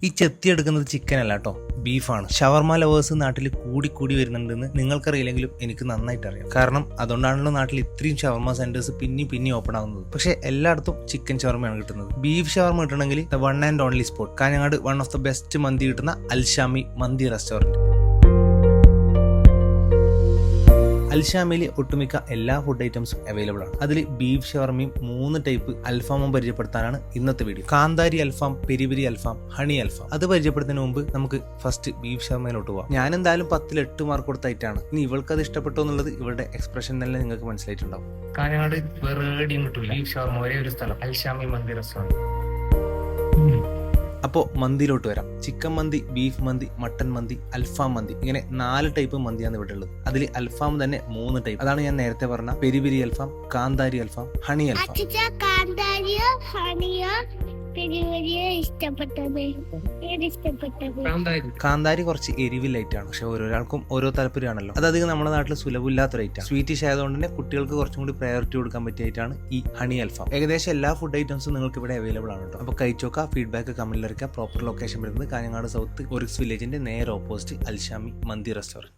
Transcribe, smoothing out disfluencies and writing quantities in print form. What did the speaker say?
ഈ ചെത്തി എടുക്കുന്നത് ചിക്കൻ അല്ല കേട്ടോ, ബീഫാണ്. ഷവർമ ലവേഴ്സ് നാട്ടിൽ കൂടി വരുന്നുണ്ടെന്ന് നിങ്ങൾക്കറിയില്ലെങ്കിലും എനിക്ക് നന്നായിട്ട് അറിയാം. കാരണം അതുകൊണ്ടാണല്ലോ നാട്ടിൽ ഇത്രയും ഷവർമ സെന്റേഴ്സ് പിന്നെ ഓപ്പൺ ആവുന്നത്. പക്ഷേ എല്ലായിടത്തും ചിക്കൻ ഷവർമയാണ് കിട്ടുന്നത്. ബീഫ് ഷവർമ കിട്ടണമെങ്കിൽ the one and only spot Kanhangad one of the best മന്തി കിട്ടുന്ന അൽഷാമി മന്തി റെസ്റ്റോറൻറ്റ്. അൽഷാമിയിൽ ഒട്ടുമിക്ക എല്ലാ ഫുഡ് ഐറ്റംസും അവൈലബിൾ ആണ്. അതിൽ ബീഫ് ഷവർമയും 3 ടൈപ്പ് അൽഫാമും പരിചയപ്പെടുത്താനാണ് ഇന്നത്തെ വീഡിയോ. കാന്താരി അൽഫാം, പെരി അൽഫാം, ഹണി അൽഫാം. അത് പരിചയപ്പെടുത്തുന്നതിന് മുമ്പ് നമുക്ക് ഫസ്റ്റ് ബീഫ് ഷവർമയിലോട്ട് പോവാം. ഞാൻ എന്തായാലും 10ൽ 8 മാർക്ക് കൊടുത്ത ഐറ്റാണ്. ഇനി ഇവൾക്ക് അത് ഇഷ്ടപ്പെട്ടോ എന്നുള്ളത് ഇവരുടെ എക്സ്പ്രഷൻ തന്നെ നിങ്ങൾക്ക് മനസ്സിലായിട്ടുണ്ടാവും. കാഞ്ഞങ്ങാട് വേറെ എവിടെയും കിട്ടൂല ബീഫ് ഷവർമ, ഒരേ ഒരു സ്ഥലം, അൽഷാമി മന്തി റെസ്റ്റോറൻറ്റ്. അപ്പോൾ മന്തിയിലോട്ട് വരാം. ചിക്കൻ മന്തി, ബീഫ് മന്തി, മട്ടൻ മന്തി, അൽഫാം മന്തി, ഇങ്ങനെ 4 ടൈപ്പ് മന്തിയാണ് ഇവിടെ ഉള്ളത്. അതിൽ അൽഫാം തന്നെ 3 ടൈപ്പ്. അതാണ് ഞാൻ നേരത്തെ പറഞ്ഞ പെരി അൽഫാം, കാന്താരി അൽഫാം, ഹണി അൽഫാം. കാന്താരി കുറച്ച് എരിവിലായിട്ടാണ്, പക്ഷെ ഓരോരാൾക്കും ഓരോ താല്പര്യമാണല്ലോ. അത് അധികം നമ്മുടെ നാട്ടിൽ സുലഭമില്ലാത്ത റേറ്റാണ്. സ്വീറ്റിഷ് ആയതുകൊണ്ട് തന്നെ കുട്ടികൾക്ക് കുറച്ചും കൂടി പ്രയോറിറ്റി കൊടുക്കാൻ പറ്റിയായിട്ടാണ് ഈ ഹണി അൽഫാം. ഏകദേശം എല്ലാ ഫുഡ് ഐറ്റംസും നിങ്ങൾക്ക് ഇവിടെ അവൈലബിൾ ആണ് കേട്ടോ. അപ്പോൾ കഴിച്ചോക്കാം, ഫീഡ്ബാക്ക് കമന്റിൽ അറിയിക്കാം. പ്രോപ്പർ ലൊക്കേഷൻ വരുന്നത് കാഞ്ഞങ്ങാട് സൗത്ത് ഒറിക്സ് വില്ലേജിന്റെ നേരെ ഓപ്പോസിറ്റ് അൽഷാമി മന്തി റെസ്റ്റോറൻറ്റ്.